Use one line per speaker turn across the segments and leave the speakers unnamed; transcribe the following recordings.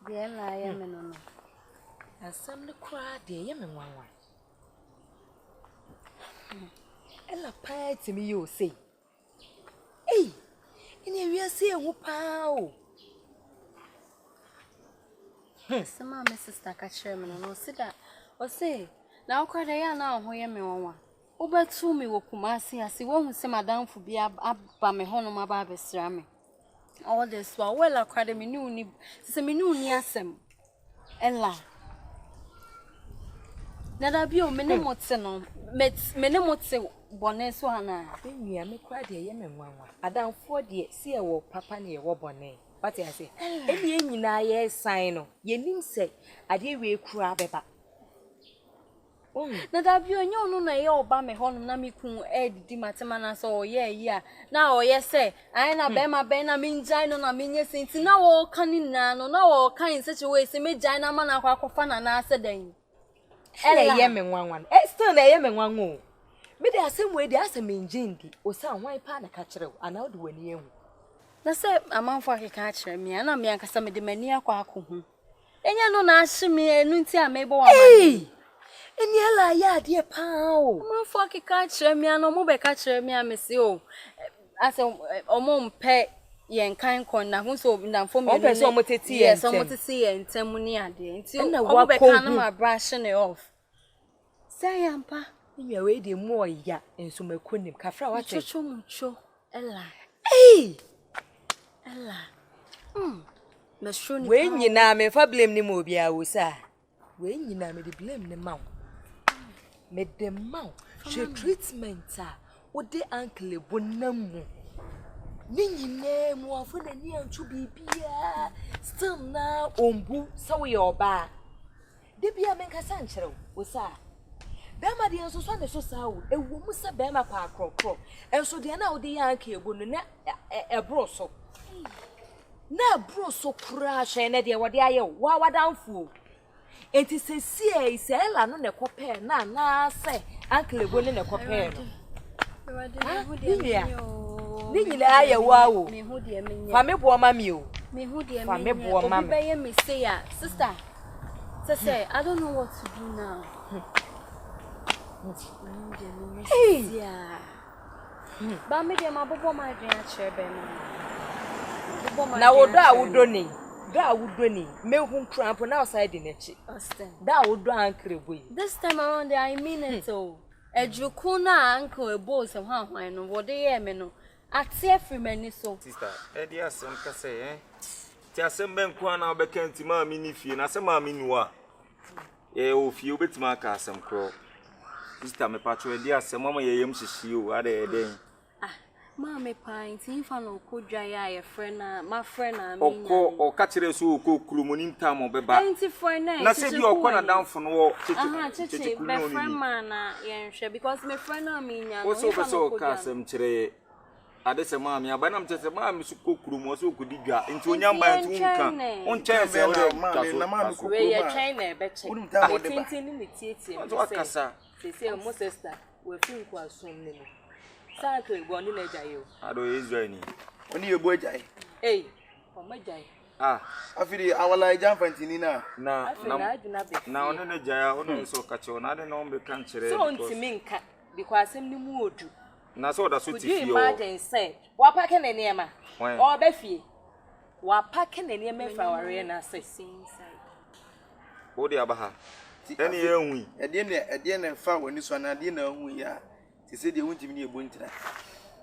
Dear I am in
and some the cry, dear Yemen one. Ella pie to me, you say. Hey, in a real see a whoopao.
Some of my sister catch him and no sit that or say, now cry they now who you me one. Over to me will Kumasi, I see one who say Madame for be up by my home on my Bible ceramic. All this while well I cried me new, say me new near some. Ella. Nada bio mene motse mene motse bone so ana
Benua me cry dear Yemen one. Adam for dear see a papa near wobone. But I say, any nyina sign no. Ye nim say, ade we kura beba.
Nada bio nyo no na ye oba me honum na me kun di matemana so ye na o ye say ai na be ma be na me njai no na me nye senti na wo kan ni na no na wo kan such a way say me jai na ma na akwafa na na ase dan.
Ella Yemen one. Still na Yemen one o. Me dey asem we dey asem njindi. Osaa wan pa na ka kire ana wo de wani ehu.
Na say amanfo akeka kire me na me ankasa me de mani akwa akohu. Enya no na ahye me enu nti a me bo wa ma.
Eni Ella ya de pa o.
Amanfo akeka kire me na mo be ka kire me a me se o. Ase omo mpe yen kan kon na hu so ndamfo me.
Omo so omo teti yen.
Yes, omo teti yen ntemu ni ade. Nti omo be ka na ma brush ne off. Say ampa.
Nwa we dey mo ya enso makonim kafra wate.
Mucho Ella.
Hey!
Ella. Me shoni.
We nyina me fa blame ni mo bia wo sa. We nyina me dey blame ni ma. Me dey ma. She treatment a wo dey uncle bonamu. Ni nyina mu afo na ni antu bibia. Still na ombu sa we oba. De bia me nkasa nkyere wo sa. Bema de enso so ne so sawo ewo mu se bema kwa akrokro enso de na wo de yanka ebo no na ebro so na bro so kura hwe na de wo de aye wa wadanfo enti se sie se Ella no ne kope na se uncle ebo ne kope no ni nyina aye wa wo
me hu de me nya
fa me bo ma mi o
me hu de
fa me bo ma
me be ye me say ya sister say I don't know what to do now. Hey! Yeah. Ba me de ma bobo ma dwen a kire be no.
Na wo do a wo do ni. Do a wo do ni. Me hu cramp na outside na chi. Da wo do ankre boy.
This time around I mean it oh. Ejuku na uncle ebo se hwan no wo de ye me no. Ate afri mani so.
Sister, e dey asem ka say ti asem ben kwa na obeka nti ma mi ni fie na asem ma mi nuwa. O fie obetima ka asem kro. Sister me patro dey asem mama ye yem hihie o ade den.
Ma me pint infa no kodwa ya ye friend na ma friend na me.
Okọ o ka kire so okọ kurumonim tam obeba.
Enti friend na.
Na se bi okọ na danfo no wo
cheche be friend man na ye nhwe because me friend na me nya no.
O so ka asem kire ade se ma me abanam tese ma me su kokurumo so okudi dwa enti onyamba enti unka onchen se wo
na ma me kokuru
we ye twen na be che
unum ta wo de ba
tintin ni tietie
o akasa
se mo sister we fin kwa som ne mo sakre bo ni na jayo
ado Israel ni
oni ebo ajai
o ma jai
afiri awala jamfantini
na ono ne jaya ono so ka che ona ade na ombe kan kire
so ntimi nka because am ni mu odu
na so da so ti fie o
imagine say wa pack na niema o ba fie wa pack na niema fra ware na say inside
o de abaha eni ehun
ede ne fa woni so na ade na ehun ya ti se de wuntimi ne ebo ntira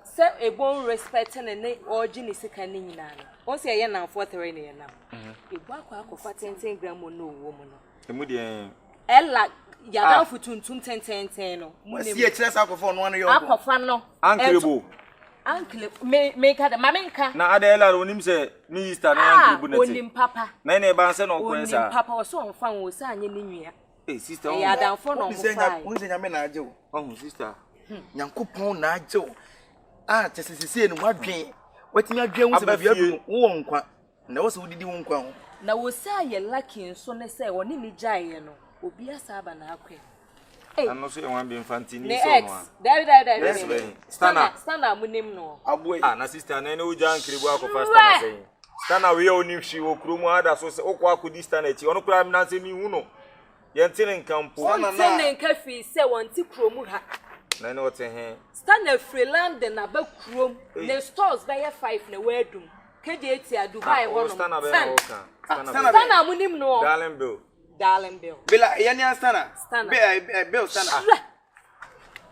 se ebo respect na ne oji ni sika ne nyina no o se ye na 43 ne ye na ebo akwa 10 gram no wo mu no
emu de
Ella yada futuntum 10 no
si e kire sa akofo no yo
akofa no uncle me ka da mama nka
na ade Ella onim se minister na uncle bu neti
onim papa
na ne ba se no kwen sa
onim papa o so onfa wo se anye ne nwia
sister
ya da fo no
ko se nyame na aje
wo sister
nyankopon na aje wo tesesese no adwen watimi adwen wo se bia du wo nkwa na wo se wodidi wo nkwa ho
na wo sa ye lucky nso ne se woni ni jaye no obi asaba na akwe
ano so wan be infantini
so
no
David stana munim no
aboy
na sister na ne uja nkiribu akofa stana say Stana we only she wo kro mu ada so se okwa akudi stana echi ono kra mi na se mi hu no ye ntene nkampo
ntene nkafi se wonti kro mu ha
na ne wote he
stana freeland na ba kro mu ne stores ba ye 5 na wadum keje eti a Dubai ho no
stana be na woka
stana munim no Darling Bill
Bila yani stana Bill stana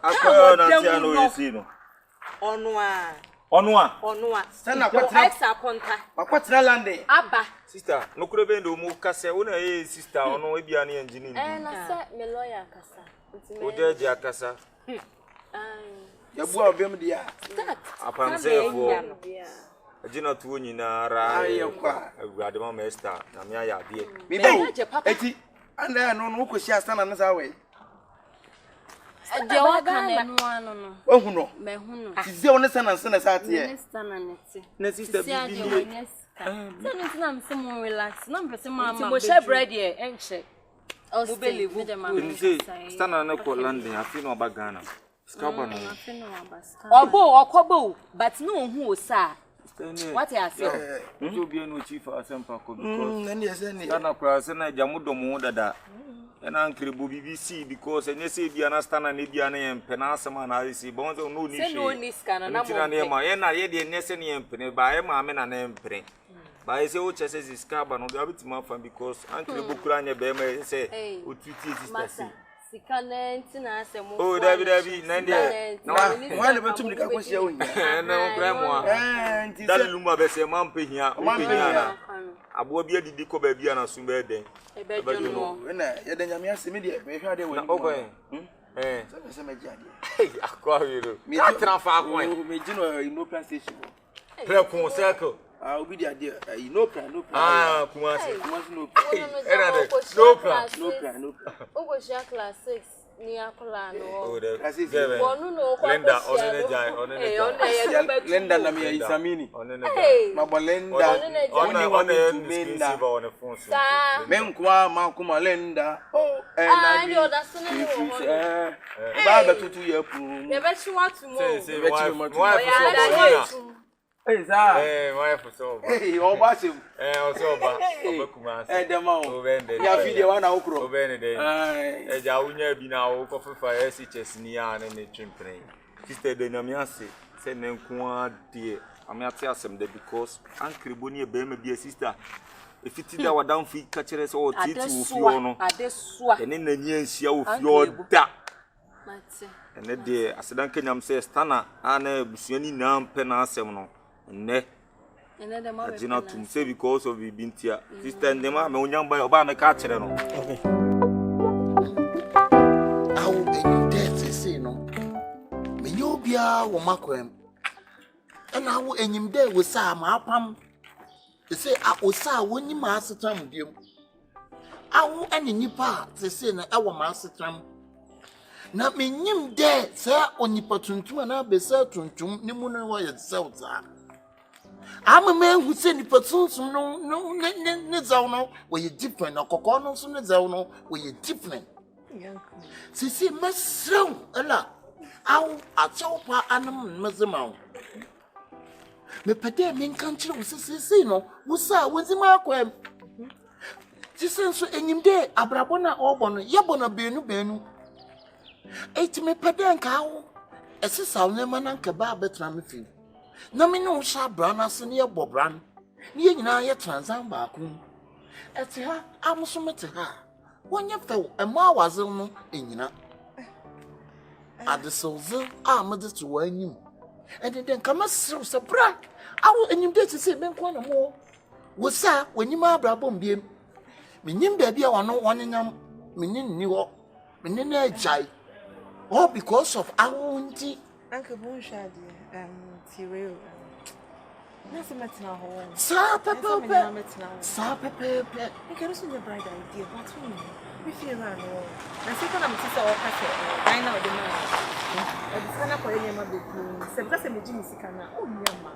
akwa na ti ano yesi no
Onua stana kwatira
exa konta
kwatira lande
aba
sister no kuro be ndo mu kase wo na sister ono ebia na engineer ndi
na se me lawyer kasa
o deje akasa
ya bua obem dia
apansefo agina tuo nyina ra
ayekwa
agade ma master na me aya de
me be eti anda no koshi stana na sa we
de wa kana no ano no
ohu no
me hu no
tize woni sana sana sa tie
minister na neti
na sister bibi
so na mse mo relax na mpese mama
mo share bread here enche
o believe de mama
stana na ko London afi no ba Ghana skaba no
afi no abasta
okobo but no hu osaa what you say
njo bi no chief asempa ko because
nani eseni
stana kwa se na jamudo mu dada na ankrebu BBC because enye se bia na stana na bia na yempe na asema na isi bonzo no ni
se no ni skana na mo
na ye na ye de nese ne yempe ba ye ma me na yempe ba ye se o chese skaba no ga bitima fa because ankrebu kura nya be ma se o twiti sister si
sikanenti na asemo
oh dabi na ndie
na wale betum nika ko sia wonya
na nkra mo
nti
dali lumba be se mampehia na abo bia didi ko ba bia na so be den
ebe jono
na ye de nyame asemi de be hwa de woni
okay
se me jade
akwa wiro atra fa akwa
me jino Inopa station
pre kon circle
obi dia de Inopa
kuma
no
era de no plan
ogo share class 6 ni akola no
wonu no kwa Linda onene jai
Linda na me isamini mabolenda
onene nsinsi ba one phone so
menkwa makuma Linda na bi ba ba tutu ya pu
ye be chi what mo
wife so
oba sim
so ba obakuma
dema o ya video wa na okro
obene de ja unya bi na wo ko fefa SHS ni ya ne twempren sister de nyamiase se ne nko ade amiate asem de because ankribo ni e be ma bi sister efiti da wadam fi ka kire se o titi wo fi o no ene na nyi anhia wo fi o da
mate
ene de asedan kenyam se stana ana busuani na mpe na asem no ne
de ma be
agina tum se because of bintia sister ndema me onyam ba oba me ka kire no
awu enyu de se no me nyobia wo makwem ena awu enyim de wo sa ma apam se a osaa woni ma asetam biem awu ene nipa se na ewo ma asetam na menyim de se onipa tuntum na besa tuntum ni mu no wo ye sewza amama hu se nipa tuntum no ne zaw no wo ye different na kokko no so ne zaw no wo ye different sisi mesrew ala awu achawpa anam mezema me pede me nkanchire wo sisi no wo sa wonzima akwam tisenso enyimde abrabo na obo no yebo na benu eti me pede nkawo esisa ne mananka ba betra me fi na me no sha brana se ne yebo bran ne nyina ye transan ba ku eti ha amso mete ha wonye few ema waze no enyina adesoze amade to wanyim ededen kama sir se bra awu enyimde tise me nko na mo wo sa wanyima abrabo mbiem menyim ba bia wono wonyenyam menyin ni ho menyin na ajai all because of awunti
Uncle Bunshadi Tiwe Nasa metina ho
sa pepe sa pepe
I can also your bride idea but we feel around na sika na mtisa o kase dai na ode na e bi sana ko yema beku se bi kase meji misika na o nyama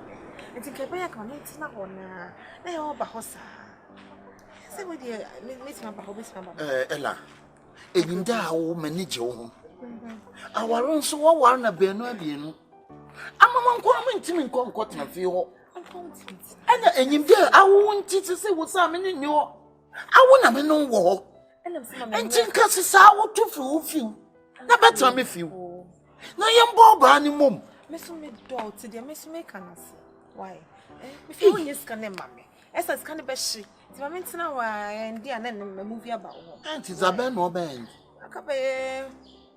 enti kebe ya ka na tina ho na e o ba hosa se we dey meeting ba ho meeting ba
ela enyimda awu manage wo awaron so wo war na benu abienu amama nko amantimi nko tena fi ho
content.
And enyim de awu nti te se wo sa me ne nyo. Awu na me no wo. And tinka se sa wo to fi. Na better me fi. Na yembo ba ni mom.
Me so me doubt dey me so me can say. Why? Me feel you scan them mama. Esa scan be hye. Ti mama ntina wa ndi ana na movie about wo.
And it's aben no ben.
Akabe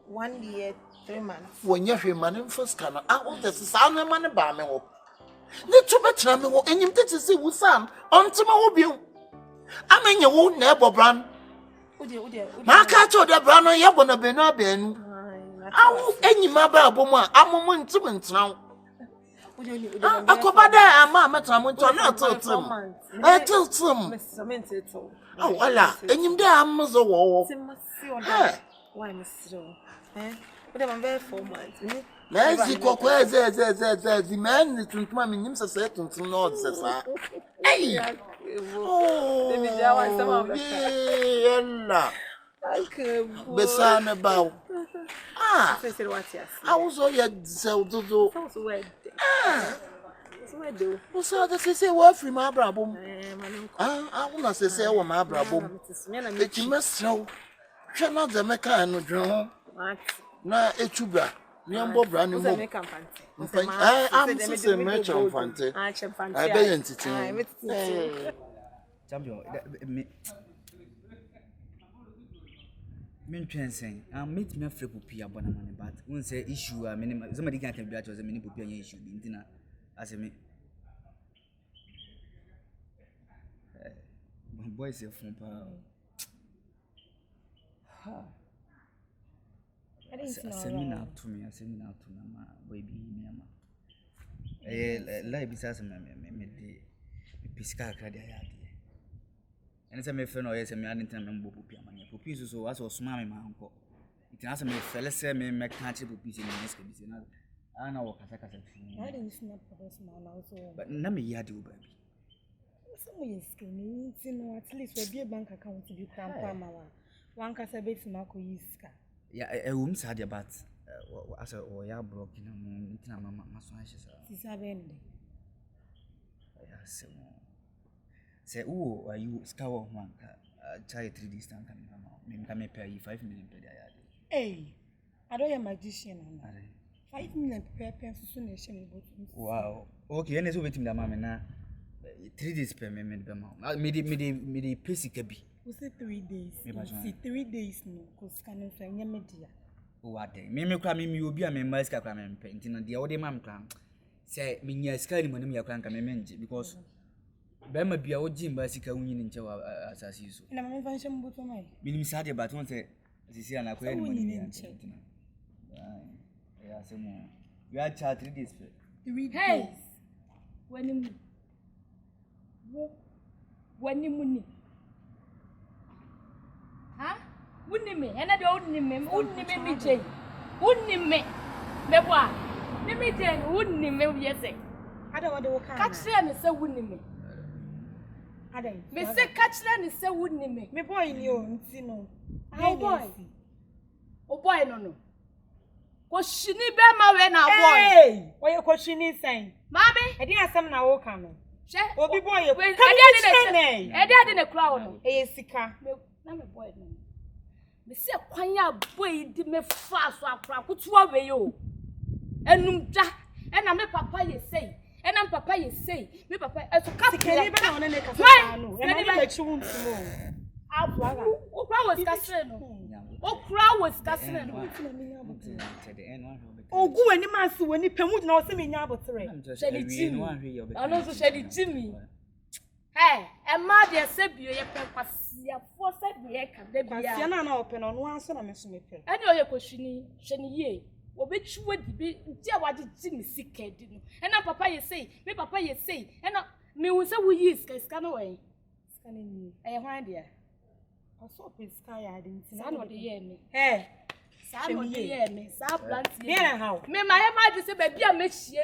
1 year 3 months.
When you hear man first can awu de se sa no man ba me wo. Ne to betra me wo enyim te se wo sam ontime wo biu. Amenye wo na ebobran.
Ode.
Ma ka to de bra no ye bo na benu abenu. Awu enyima ba abomu a amomu ntime ntran. Akobada ama metra mo nto na totem. Totem. Oh wala enyim de amzo wo.
Why Mr. Ode man very 4 months.
Na ezi kokko ezi man tuntuma menyim sese tuntum na odsesa. Hey. Oh.
Baby Jawan sama ba.
Yalla. Besa me bawo.
Say what yes.
I was all yet so do.
So where? So where do?
O so that say what free my brabom. I will not say what my brabom. It you must show. Shall not the meka no drum. Na etubra. Nyambo bra ni mo. I'm so much on fante. I be entity.
Champion, me saying, meet me free puppy abona money, but won't say issue. Somebody can't be at was a mini puppy issue. Dinner as a me. My boys are from seminar to me, my baby. Like besides me, Pisca credit. And it's a me friend or yes, me adding time and puppy. Puppy so as was mammy, my uncle. It has a me fella say me make country puppies in the next business. I know what I
didn't snap for this man also.
but Nammy yard you, baby.
Some way skinny, at least will be a bank account to be grandpa. One can say base Marco Yiska.
Yeah, a room sad about as a or broken a mamma, my son. Say, oh, are you scour one? Try 3 days time can pay you 5 million per day.
Hey, I don't have magician. 5 million per person.
Wow. Okay, and it's waiting the mamma now. 3 days per minute. Made a be.
We say 3 days. See 3 days no, because can find your media.
What day? Mimi cram me, you be a member, cram painting, and the old man cram. Say, me, yes, carry money, me a crank and because. Bema be a old Jim bicycle winning in Chow as I see so.
And I'm invention but on my.
Meaning sad about one say, this is an aquarium. Yeah, some more. You are charged 3 days.
3 days.
Hey, when you money. Huh? Wouldn't me, and I don't name wouldn't me, Jane. Wouldn't me, Bebois. Me, Jane, wouldn't me, yes.
I don't want to
catch them and say, wouldn't me. Me say catch them and say, wouldn't me.
Me boy knew, no.
Oh boy. Oh boy, no. Cause she need Bema when our boy.
Hey, what you question is saying?
Mommy,
I didn't some now walk on.
oh
Be boy,
I did in a crowd.
Hey, Sika.
I'm a boy. Me say kwanya boy di me fast so akra kutuwa we yo. Enumda, and me papa ye say. And I'm papa you say, me papa, as a couple of on a neck. Okra was casino. Okra was casino.
Oh, go any man when he permit now, see me now, but three.
I know so said Jimmy. Hey, and my dear Sabio, your papa, your force at the air, they be an open on one son of Miss Maker. I know your question, Shani. Or which would be dear what did Jimmy sick didn't. And now papa you say, me papa you say, and now me was a wee years scan away. Scanning me. I find dear.
I saw a sky I didn't see
what the year me.
Hey,
Sam would hear me, Sam plant.
Yeah, how?
Me, my mother said, baby, I miss you,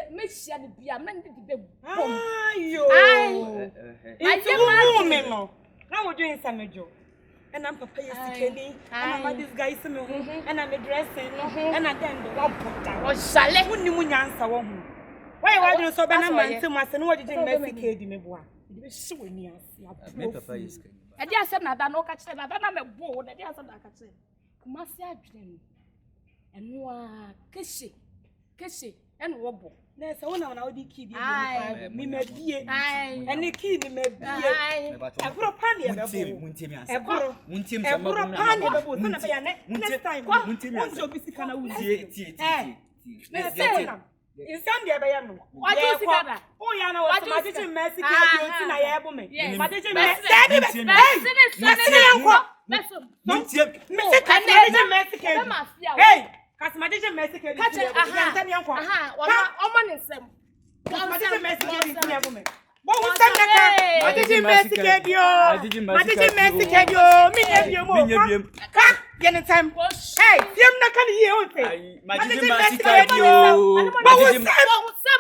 and be a man.
Ah, you. I don't know. Now we're doing some job. And I'm papa Kenny, and I'm this guy, and I'm dressing, and I then the one put down.
Or shall I?
Wouldn't you answer one? Why do so bana man say must no wodi Mexico di meboa. Di be hye wani ase.
Me papa is.
E dey asem na da no ka kire na da na mebo wo, dey asem na ka kire. Kumasi adwene. Eno a kese eno wobo.
Na say wona na wodi key di me mabie. Ene key ni mabie. Ebro pan ye bebo.
Muntimi asa.
Muntimi sama. Ebro pan ye bebo. So na be ya next time.
Muntimi asa.
Onjo bisika na wuzi.
Tie.
Insan dia be ya no.
What you see that?
Oh ya na what ma teach Mexico di oti na ya ebo me. Ma teach Mexico. Hey, cause my teach Mexico. Catch it. Omo ne sem. Ma teach Mexico di ebo me. Bo wo sem na ka. Ma teach Mexico di o. Ma teach Mexico di o. Mi ne bi mo. Ka Get time. Hey, them not can hear what say.
My Mexico di o.
But we sem.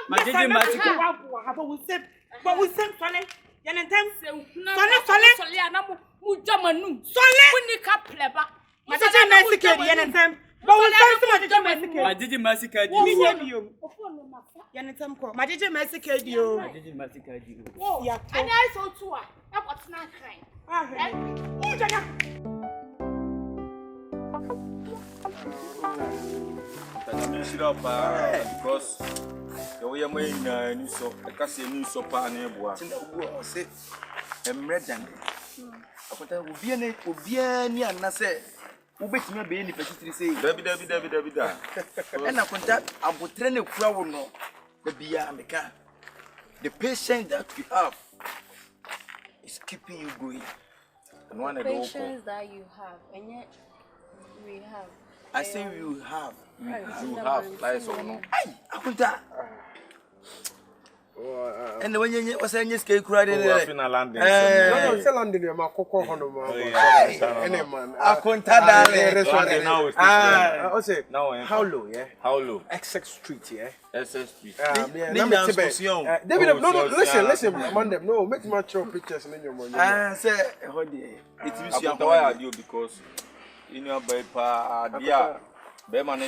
My Mexico.
But we sem sole. Get time.
Sole ana mu jamanu.
Sole.
Uni ka pleba.
My teacher Mexico di get time. But we sem so much Mexico.
My Mexico di.
Mi ne bi o. Get time ko. My teacher Mexico di o.
My Mexico di.
Wo. And I so too. I got na cry.
Oh, Jaga.
Because the way I'm in so I can see new so pan boa.
Say emredan. Akota obi ni anase wobetimi be ni petitiri say
Dabi da.
and akonta abotre ne kura wo no da bia meka. The patience that you have is keeping you going.
And one of
Patience that you have, and yet we have.
I say you have.
you have like so no.
Ay, akonta. And when you was any skate cry there.
London.
No, say London you ma kokko hono ma. Any man.
Akonta dale.
Now
I say
now
how low, yeah?
how low?
Essex Street, yeah?
SS Street.
David, no, listen, man, no, make my show pictures in your money.
Say, it is your
why because in your paper, dear, Beman,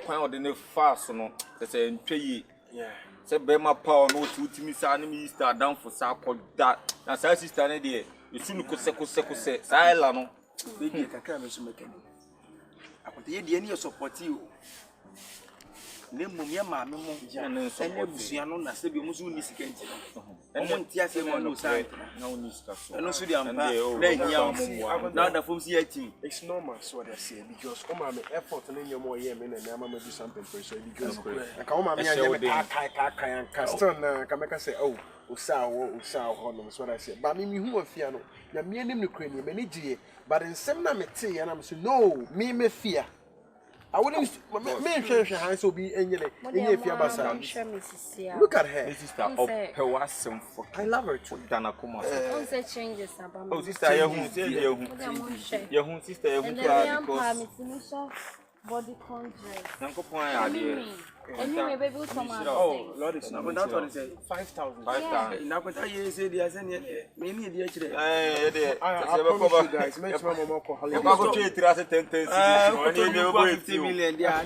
quite the fast, no, that's a pay.
Yeah.
Say Bema power no to me, Sanimi start down for Sako that. Now, sister, idea. You soon could say, Silano.
They get a camera to make any. I could hear the any support you. Name Mumia, and so Luciano, Nasabi Musu Nisikent. And one tears him on no side.
No stuff.
And also the umpire. Now the from CIT.
It's normal, so what I say, because Oma make effort and your more year, and I'm going to do something for you. Because I come on, I Caston, Kameka say, oh, osaa, Honors, what I say. But me who are fear, no, me and him, Ukrainian, many G, but in some name, and I'm saying, no, me fear. I wouldn't make sure hands will be any if you're Look at her.
This is the
I love her too.
Don't say changes about
oh, sister, your sister,
because body control. Anyway, baby, will come out.
Oh, Lord, it's not that one is 5,000. 5,000. Now, but I say, they are sending many the actually.
I promise you guys, make my mom call her.
I'm going to trade 10 million.
Yeah,